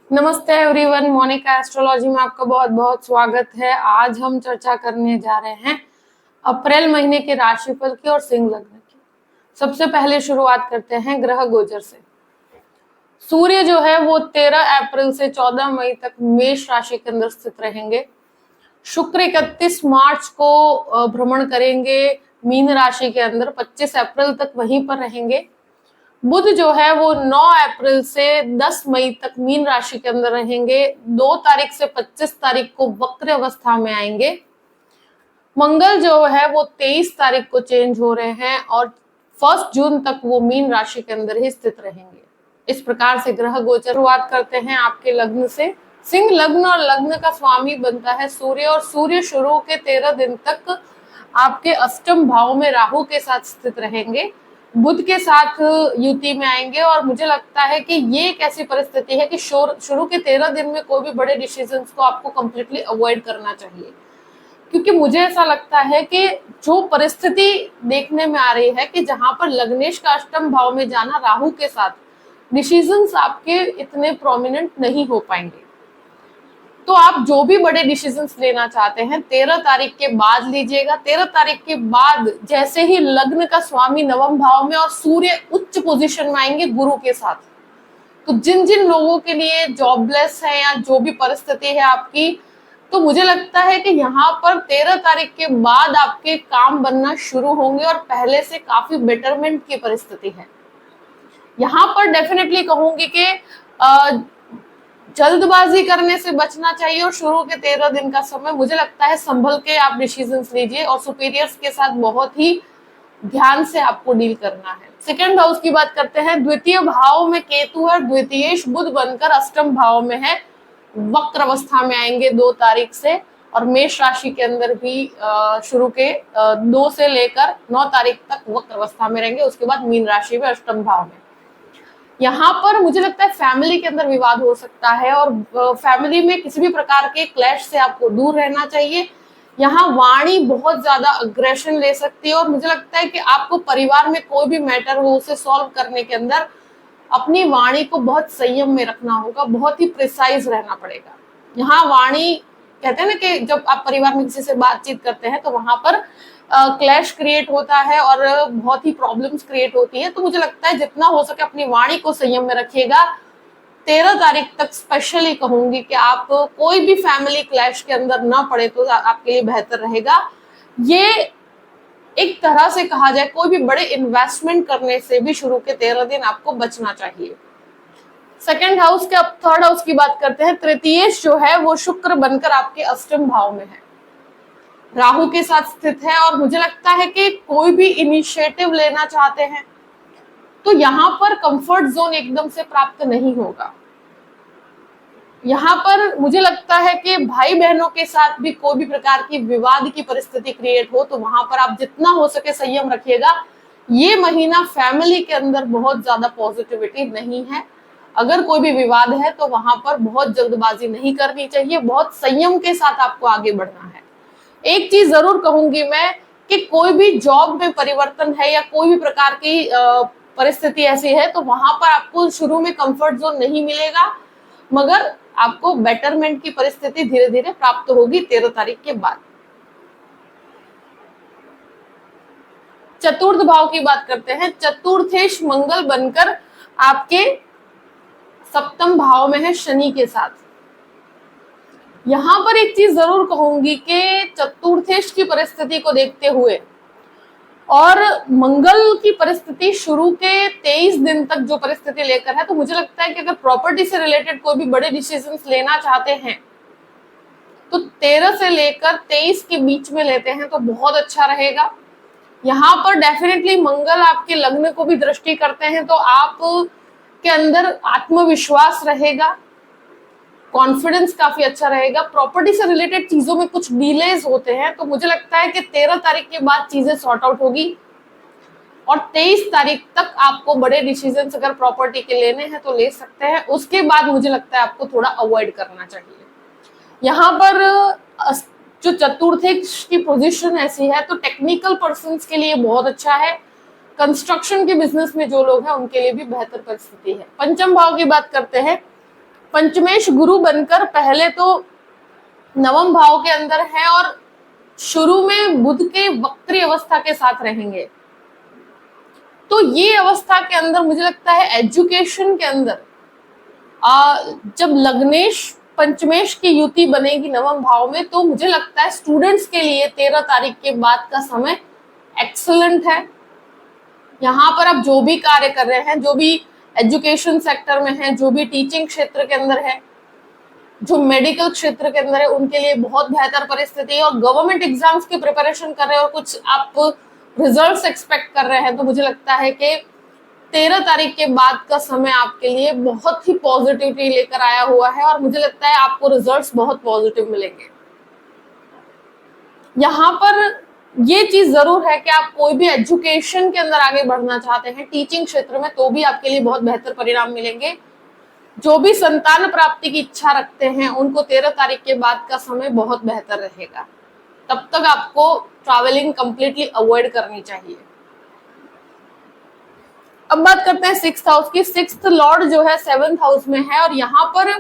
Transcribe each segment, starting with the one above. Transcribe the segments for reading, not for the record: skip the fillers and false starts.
नमस्ते everyone, Monika astrology में आपका बहुत बहुत स्वागत है। आज हम चर्चा करने जा रहे हैं अप्रैल महीने के राशिफल की और सिंह लग्न की। सबसे पहले शुरुआत करते हैं ग्रह गोचर से। सूर्य जो है वो 13 अप्रैल से 14 मई तक मेष राशि के अंदर स्थित रहेंगे। शुक्र 31 मार्च को भ्रमण करेंगे मीन राशि के अंदर, 25 अप्रैल तक वहीं पर रहेंगे। बुध जो है वो 9 अप्रैल से 10 मई तक मीन राशि के अंदर रहेंगे। 2 तारीख से 25 तारीख को वक्र अवस्था में आएंगे। मंगल जो है वो 23 तारीख को चेंज हो रहे हैं और 1 जून तक वो मीन राशि के अंदर ही स्थित रहेंगे। इस प्रकार से ग्रह गोचर। शुरुआत करते हैं आपके लग्न से। सिंह लग्न और लग्न का स्वामी बनता है सूर्य, और सूर्य शुरू के 13 दिन तक आपके अष्टम भाव में राहु के साथ स्थित रहेंगे, बुध के साथ युति में आएंगे। और मुझे लगता है कि ये एक ऐसी परिस्थिति है कि शुरू के 13 दिन में कोई भी बड़े डिसीजंस को आपको कंप्लीटली अवॉइड करना चाहिए, क्योंकि मुझे ऐसा लगता है कि जो परिस्थिति देखने में आ रही है कि जहां पर लग्नेश का अष्टम भाव में जाना राहु के साथ, डिसीजंस आपके इतने प्रोमिनेंट नहीं हो पाएंगे। तो आप जो भी बड़े डिसीजंस लेना चाहते हैं 13 तारीख के बाद लीजिएगा। 13 तारीख के बाद जैसे ही लग्न का स्वामी नवम भाव में और सूर्य उच्च पोजीशन में आएंगे गुरु के साथ, तो जिन जिन लोगों के लिए जॉबलेस है या जो भी परिस्थिति है आपकी, तो मुझे लगता है कि यहाँ पर 13 तारीख के बाद आपके काम बनना शुरू होंगे और पहले से काफी बेटरमेंट की परिस्थिति है। यहाँ पर डेफिनेटली कहूंगी कि जल्दबाजी करने से बचना चाहिए और शुरू के 13 दिन का समय मुझे लगता है संभल के आप डिसीजंस लीजिए और सुपीरियर्स के साथ बहुत ही ध्यान से आपको डील करना है। सेकंड हाउस की बात करते हैं। द्वितीय भाव में केतु और द्वितीयेश बुध बनकर अष्टम भाव में है, वक्र अवस्था में आएंगे 2 तारीख से, और मेष राशि के अंदर भी शुरू के 2 से लेकर 9 तारीख तक वक्र अवस्था में रहेंगे। उसके बाद मीन राशि में अष्टम भाव में। यहाँ पर मुझे लगता है फैमिली के अंदर विवाद हो सकता है और फैमिली में किसी भी प्रकार के क्लैश से आपको दूर रहना चाहिए। यहाँ वाणी बहुत ज्यादा अग्रेशन ले सकती है और मुझे लगता है कि आपको परिवार में कोई भी मैटर हो उसे सॉल्व करने के अंदर अपनी वाणी को बहुत संयम में रखना होगा, बहुत ही प्रिसाइज रहना पड़ेगा। यहाँ वाणी कहते हैं ना कि जब आप परिवार में किसी से बातचीत करते हैं तो वहां पर क्लैश क्रिएट होता है और बहुत ही प्रॉब्लम्स क्रिएट होती है। तो मुझे लगता है जितना हो सके अपनी वाणी को संयम में रखिएगा। 13 तारीख तक स्पेशली कहूंगी कि आप कोई भी फैमिली क्लैश के अंदर ना पड़े तो आपके लिए बेहतर रहेगा। ये एक तरह से कहा जाए कोई भी बड़े इन्वेस्टमेंट करने से भी शुरू के 13 दिन आपको बचना चाहिए। सेकेंड हाउस के, अब थर्ड हाउस की बात करते हैं। तृतीयेश जो है वो शुक्र बनकर आपके अष्टम भाव में है, राहु के साथ स्थित है, और मुझे लगता है कि कोई भी इनिशिएटिव लेना चाहते हैं तो यहाँ पर कंफर्ट जोन एकदम से प्राप्त नहीं होगा। यहाँ पर मुझे लगता है कि भाई बहनों के साथ भी कोई भी प्रकार की विवाद की परिस्थिति क्रिएट हो तो वहां पर आप जितना हो सके संयम रखिएगा। ये महीना फैमिली के अंदर बहुत ज्यादा पॉजिटिविटी नहीं है। अगर कोई भी विवाद है तो वहां पर बहुत जल्दबाजी नहीं करनी चाहिए, बहुत संयम के साथ आपको आगे बढ़ना है। एक चीज जरूर कहूंगी मैं कि कोई भी जॉब में परिवर्तन है या कोई भी प्रकार की परिस्थिति ऐसी है तो वहां पर आपको शुरू में कंफर्ट जोन नहीं मिलेगा, मगर आपको बेटरमेंट की परिस्थिति धीरे धीरे प्राप्त होगी 13 तारीख के बाद। चतुर्थ भाव की बात करते हैं। चतुर्थेश मंगल बनकर आपके सप्तम भाव में है शनि के साथ। यहां पर एक चीज जरूर कहूंगी कि चतुर्थेश की परिस्थिति को देखते हुए और मंगल की परिस्थिति शुरू के 23 दिन तक जो परिस्थिति लेकर है, तो मुझे लगता है कि अगर प्रॉपर्टी से रिलेटेड कोई भी बड़े डिसीजंस लेना चाहते हैं तो 13 से लेकर 23 के बीच में लेते हैं तो बहुत अच्छा रहेगा। यहाँ पर डेफिनेटली मंगल आपके लग्न को भी दृष्टि करते हैं तो आप के अंदर आत्मविश्वास रहेगा, कॉन्फिडेंस काफी अच्छा रहेगा। प्रॉपर्टी से रिलेटेड चीजों में कुछ डिलेज होते हैं तो मुझे लगता है कि 13 तारीख के बाद चीजें सॉर्ट आउट होगी और 23 तारीख तक आपको बड़े डिसीजंस अगर प्रॉपर्टी के लेने हैं तो ले सकते हैं। उसके बाद मुझे लगता है आपको थोड़ा अवॉइड करना चाहिए। यहाँ पर जो चतुर्थेश की पोजीशन ऐसी है तो टेक्निकल पर्संस के लिए बहुत अच्छा है, कंस्ट्रक्शन के बिजनेस में जो लोग हैं उनके लिए भी बेहतर परिस्थिति है। पंचम भाव की बात करते हैं। पंचमेश गुरु बनकर पहले तो नवम भाव के अंदर है और शुरू में बुध के वक्री अवस्था के साथ रहेंगे। तो ये अवस्था के अंदर मुझे लगता है एजुकेशन के अंदर जब लग्नेश पंचमेश की युति बनेगी नवम भाव में, तो मुझे लगता है स्टूडेंट्स के लिए 13 तारीख के बाद का समय एक्सीलेंट है। यहाँ पर आप जो भी कार्य कर रहे हैं, जो भी एजुकेशन सेक्टर में है, जो भी टीचिंग क्षेत्र के अंदर है, जो मेडिकल क्षेत्र के अंदर है, उनके लिए बहुत बेहतर परिस्थिति है। और गवर्नमेंट एग्जाम्स की प्रिपरेशन कर रहे हैं और कुछ आप रिजल्ट्स एक्सपेक्ट कर रहे हैं, तो मुझे लगता है कि 13 तारीख के बाद का समय आपके लिए बहुत ही पॉजिटिविटी लेकर आया हुआ है और मुझे लगता है आपको रिजल्ट्स बहुत पॉजिटिव मिलेंगे। यहाँ पर ये चीज जरूर है कि आप कोई भी एजुकेशन के अंदर आगे बढ़ना चाहते हैं टीचिंग क्षेत्र में, तो भी आपके लिए बहुत बेहतर परिणाम मिलेंगे। जो भी संतान प्राप्ति की इच्छा रखते हैं उनको 13 तारीख के बाद का समय बहुत बेहतर रहेगा। तब तक आपको ट्रैवलिंग कंप्लीटली अवॉइड करनी चाहिए। अब बात करते हैं 6th हाउस की। 6th लॉर्ड जो है 7th हाउस में है और यहाँ पर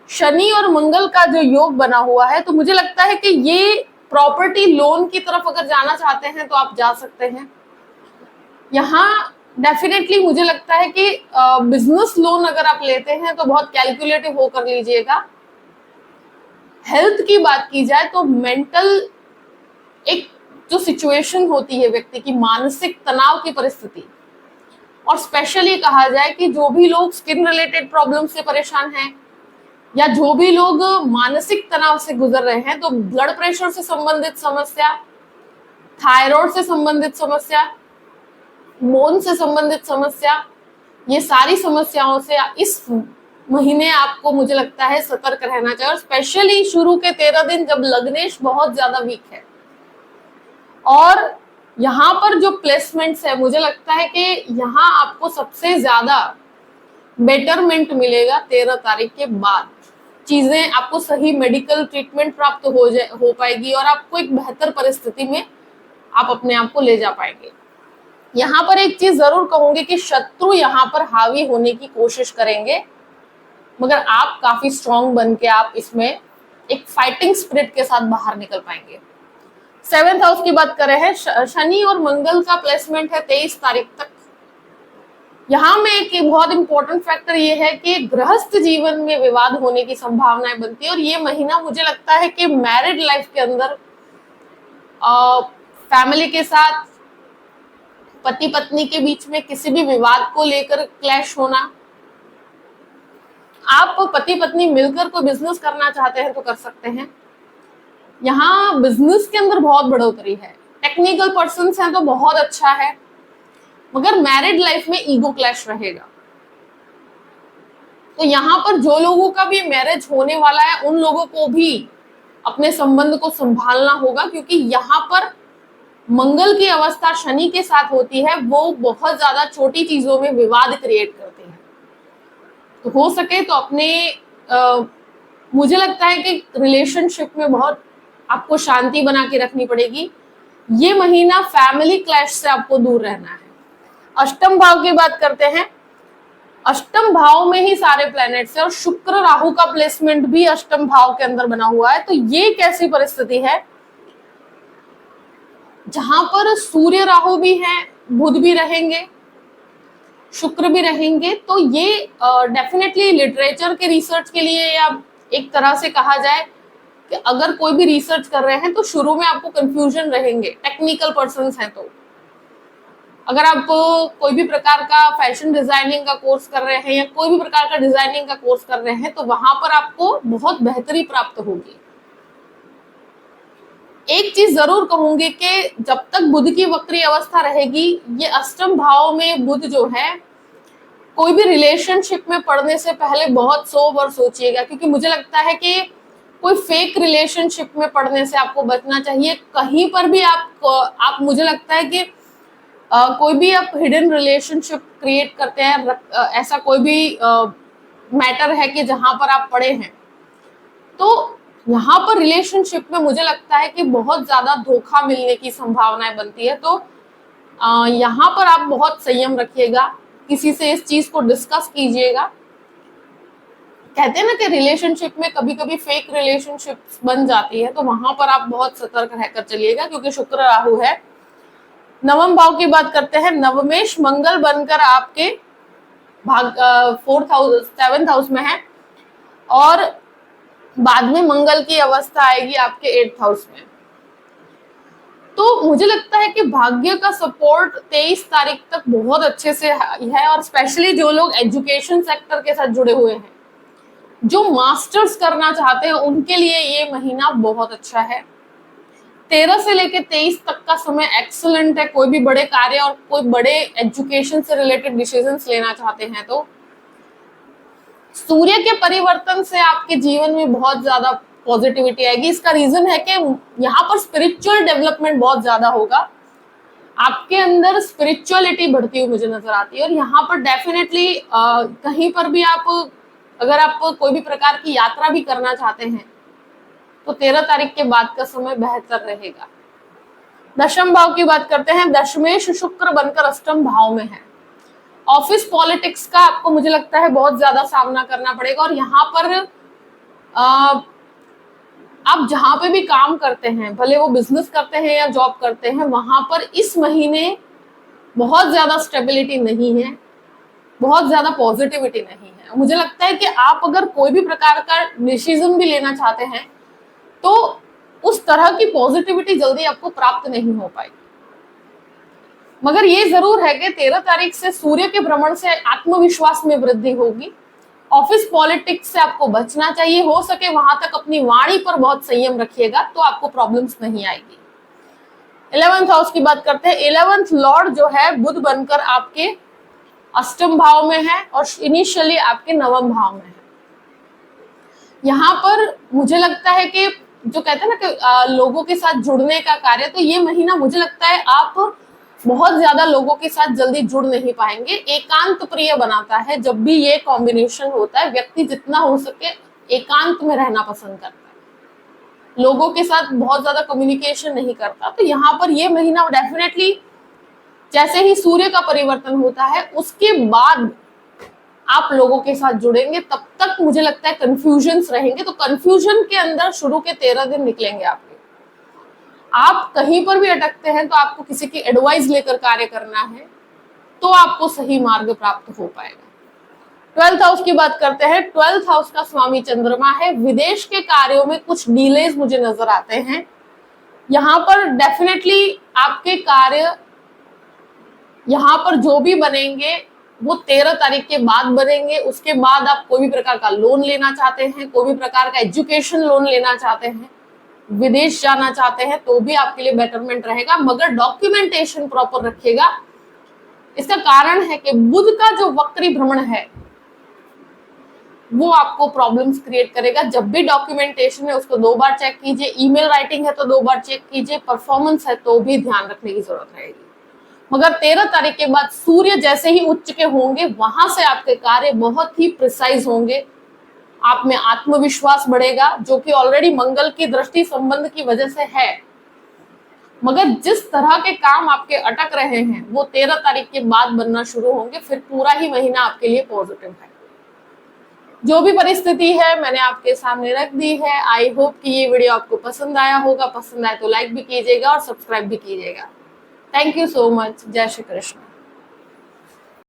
शनि और मंगल का जो योग बना हुआ है, तो मुझे लगता है कि ये प्रॉपर्टी लोन की तरफ अगर जाना चाहते हैं तो आप जा सकते हैं। यहाँ डेफिनेटली मुझे लगता है कि बिजनेस लोन अगर आप लेते हैं तो बहुत कैलकुलेटिव होकर लीजिएगा। हेल्थ की बात की जाए तो मेंटल एक जो सिचुएशन होती है व्यक्ति की, मानसिक तनाव की परिस्थिति, और स्पेशली कहा जाए कि जो भी लोग स्किन रिलेटेड प्रॉब्लम से परेशान हैं या जो भी लोग मानसिक तनाव से गुजर रहे हैं, तो ब्लड प्रेशर से संबंधित समस्या, थायराइड से संबंधित समस्या, बोन से संबंधित समस्या, ये सारी समस्याओं से इस महीने आपको मुझे लगता है सतर्क रहना चाहिए। और स्पेशली शुरू के 13 दिन जब लग्नेश बहुत ज्यादा वीक है और यहाँ पर जो प्लेसमेंट्स है, मुझे लगता है कि यहाँ आपको सबसे ज्यादा बेटरमेंट मिलेगा 13 तारीख के बाद। चीजें आपको सही मेडिकल ट्रीटमेंट प्राप्त हो पाएगी और आपको एक बेहतर परिस्थिति में आप अपने आप को ले जा पाएंगे। यहाँ पर एक चीज जरूर कहूंगी कि शत्रु यहाँ पर हावी होने की कोशिश करेंगे, मगर आप काफी स्ट्रांग बन के आप इसमें एक फाइटिंग स्पिरिट के साथ बाहर निकल पाएंगे। 7th हाउस की बात कर रहे हैं, शनि और मंगल का प्लेसमेंट है 23 तारीख तक। यहाँ में एक बहुत इंपॉर्टेंट फैक्टर ये है कि गृहस्थ जीवन में विवाद होने की संभावनाएं बनती है और ये महीना मुझे लगता है कि मैरिड लाइफ के अंदर फैमिली के साथ, पति पत्नी के बीच में किसी भी विवाद को लेकर क्लैश होना। आप पति पत्नी मिलकर कोई बिजनेस करना चाहते हैं तो कर सकते हैं। यहाँ बिजनेस के अंदर बहुत बढ़ोतरी है, टेक्निकल पर्सन्स हैं तो बहुत अच्छा है, मगर मैरिड लाइफ में ईगो क्लैश रहेगा। तो यहाँ पर जो लोगों का भी मैरिज होने वाला है उन लोगों को भी अपने संबंध को संभालना होगा, क्योंकि यहाँ पर मंगल की अवस्था शनि के साथ होती है, वो बहुत ज्यादा छोटी चीजों में विवाद क्रिएट करते हैं। तो हो सके तो अपने मुझे लगता है कि रिलेशनशिप में बहुत आपको शांति बना के रखनी पड़ेगी। ये महीना फैमिली क्लैश से आपको दूर रहना है। अष्टम भाव की बात करते हैं। अष्टम भाव में ही सारे प्लैनेट्स हैं और शुक्र राहु का प्लेसमेंट भी अष्टम भाव के अंदर बना हुआ है। तो ये कैसी परिस्थिति है जहां पर सूर्य राहु भी है, बुध भी रहेंगे, शुक्र भी रहेंगे। तो ये डेफिनेटली लिटरेचर के रिसर्च के लिए, या एक तरह से कहा जाए कि अगर कोई भी रिसर्च कर रहे हैं तो शुरू में आपको कंफ्यूजन रहेंगे, टेक्निकल पर्सन्स हैं तो। अगर आप कोई भी प्रकार का फैशन डिजाइनिंग का कोर्स कर रहे हैं या कोई भी प्रकार का डिजाइनिंग का कोर्स कर रहे हैं तो वहां पर आपको बहुत बेहतरी प्राप्त होगी। एक चीज जरूर कहूंगी कि जब तक बुध की वक्री अवस्था रहेगी, ये अष्टम भाव में बुध जो है, कोई भी रिलेशनशिप में पड़ने से पहले बहुत 100 बार सोचिएगा, क्योंकि मुझे लगता है कि कोई फेक रिलेशनशिप में पड़ने से आपको बचना चाहिए। कहीं पर भी आप मुझे लगता है कि कोई भी आप हिडन रिलेशनशिप क्रिएट करते हैं, ऐसा कोई भी मैटर है कि जहां पर आप पड़े हैं, तो यहाँ पर रिलेशनशिप में मुझे लगता है कि बहुत ज्यादा धोखा मिलने की संभावनाएं बनती है। तो यहाँ पर आप बहुत संयम रखिएगा, किसी से इस चीज को डिस्कस कीजिएगा। कहते हैं ना कि रिलेशनशिप में कभी कभी फेक रिलेशनशिप बन जाती है, तो वहां पर आप बहुत सतर्क रहकर चलिएगा, क्योंकि शुक्र राहु है। नवम भाव की बात करते हैं, नवमेश मंगल बनकर आपके भाग 7th हाउस में है, और बाद में मंगल की अवस्था आएगी आपके 8th हाउस में। तो मुझे लगता है कि भाग्य का सपोर्ट 23 तारीख तक बहुत अच्छे से है, और स्पेशली जो लोग एजुकेशन सेक्टर के साथ जुड़े हुए हैं, जो मास्टर्स करना चाहते हैं, उनके लिए ये महीना बहुत अच्छा है। 13 से लेकर 23 तक का समय एक्सीलेंट है। कोई भी बड़े कार्य और कोई बड़े एजुकेशन से रिलेटेड डिसीजंस लेना चाहते हैं तो सूर्य के परिवर्तन से आपके जीवन में बहुत ज्यादा पॉजिटिविटी आएगी। इसका रीजन है कि यहाँ पर स्पिरिचुअल डेवलपमेंट बहुत ज्यादा होगा, आपके अंदर स्पिरिचुअलिटी बढ़ती हुई मुझे नजर आती है। और यहाँ पर डेफिनेटली कहीं पर भी आप अगर आप कोई भी प्रकार की यात्रा भी करना चाहते हैं तो 13 तारीख के बाद का समय बेहतर रहेगा। दशम भाव की बात करते हैं, दशमेश शुक्र बनकर अष्टम भाव में है। ऑफिस पॉलिटिक्स का आपको मुझे लगता है बहुत ज्यादा सामना करना पड़ेगा, और यहाँ पर आप जहां पे भी काम करते हैं, भले वो बिजनेस करते हैं या जॉब करते हैं, वहां पर इस महीने बहुत ज्यादा स्टेबिलिटी नहीं है, बहुत ज्यादा पॉजिटिविटी नहीं है। मुझे लगता है कि आप अगर कोई भी प्रकार का डिसीजन भी लेना चाहते हैं तो उस तरह की पॉजिटिविटी जल्दी आपको प्राप्त नहीं हो पाएगी। मगर ये जरूर है कि 13 तारीख से सूर्य के भ्रमण से आत्मविश्वास में वृद्धि होगी। ऑफिस पॉलिटिक्स से आपको बचना चाहिए, हो सके वहां तक अपनी वाणी पर बहुत संयम रखिएगा तो आपको प्रॉब्लम्स नहीं आएगी। 11th हाउस की बात करते हैं, 11th लॉर्ड जो है बुध बनकर आपके अष्टम भाव में है और इनिशियली आपके नवम भाव में है। यहाँ पर मुझे लगता है कि जो कहते हैं ना कि लोगों के साथ जुड़ने का कार्य, तो ये महीना मुझे लगता है आप बहुत ज्यादा लोगों के साथ जल्दी जुड़ नहीं पाएंगे। एकांत प्रिय बनाता है जब भी ये कॉम्बिनेशन होता है, व्यक्ति जितना हो सके एकांत में रहना पसंद करता है, लोगों के साथ बहुत ज्यादा कम्युनिकेशन नहीं करता। तो यहाँ पर ये महीना डेफिनेटली जैसे ही सूर्य का परिवर्तन होता है उसके बाद आप लोगों के साथ जुड़ेंगे, तब तक मुझे लगता है कंफ्यूजन्स रहेंगे। तो कंफ्यूजन के अंदर शुरू के 13 दिन निकलेंगे आपके। आप कहीं पर भी अटकते हैं तो आपको किसी की एडवाइस लेकर कार्य करना है, तो आपको सही मार्ग प्राप्त हो पाएगा। 12th हाउस की बात करते हैं, 12th हाउस का स्वामी चंद्रमा है। विदेश के कार्यों में कुछ डिलेज मुझे नजर आते हैं। यहाँ पर डेफिनेटली आपके कार्य यहाँ पर जो भी बनेंगे वो 13 तारीख के बाद बनेंगे। उसके बाद आप कोई भी प्रकार का लोन लेना चाहते हैं, कोई भी प्रकार का एजुकेशन लोन लेना चाहते हैं, विदेश जाना चाहते हैं, तो भी आपके लिए बेटरमेंट रहेगा, मगर डॉक्यूमेंटेशन प्रॉपर रखिएगा। इसका कारण है कि बुध का जो वक्री भ्रमण है वो आपको प्रॉब्लम्स क्रिएट करेगा। जब भी डॉक्यूमेंटेशन है उसको 2 बार चेक कीजिए, ईमेल राइटिंग है तो 2 बार चेक कीजिए, परफॉर्मेंस है तो भी ध्यान रखने की जरूरत रहेगी। मगर 13 तारीख के बाद सूर्य जैसे ही उच्च के होंगे, वहां से आपके कार्य बहुत ही प्रिसाइज होंगे, आप में आत्मविश्वास बढ़ेगा, जो कि ऑलरेडी मंगल की दृष्टि संबंध की वजह से है। मगर जिस तरह के काम आपके अटक रहे हैं वो 13 तारीख के बाद बनना शुरू होंगे, फिर पूरा ही महीना आपके लिए पॉजिटिव है। जो भी परिस्थिति है मैंने आपके सामने रख दी है। आई होप कि ये वीडियो आपको पसंद आया होगा। पसंद आए तो लाइक भी कीजिएगा और सब्सक्राइब भी कीजिएगा। Thank you so much. जय श्री कृष्ण।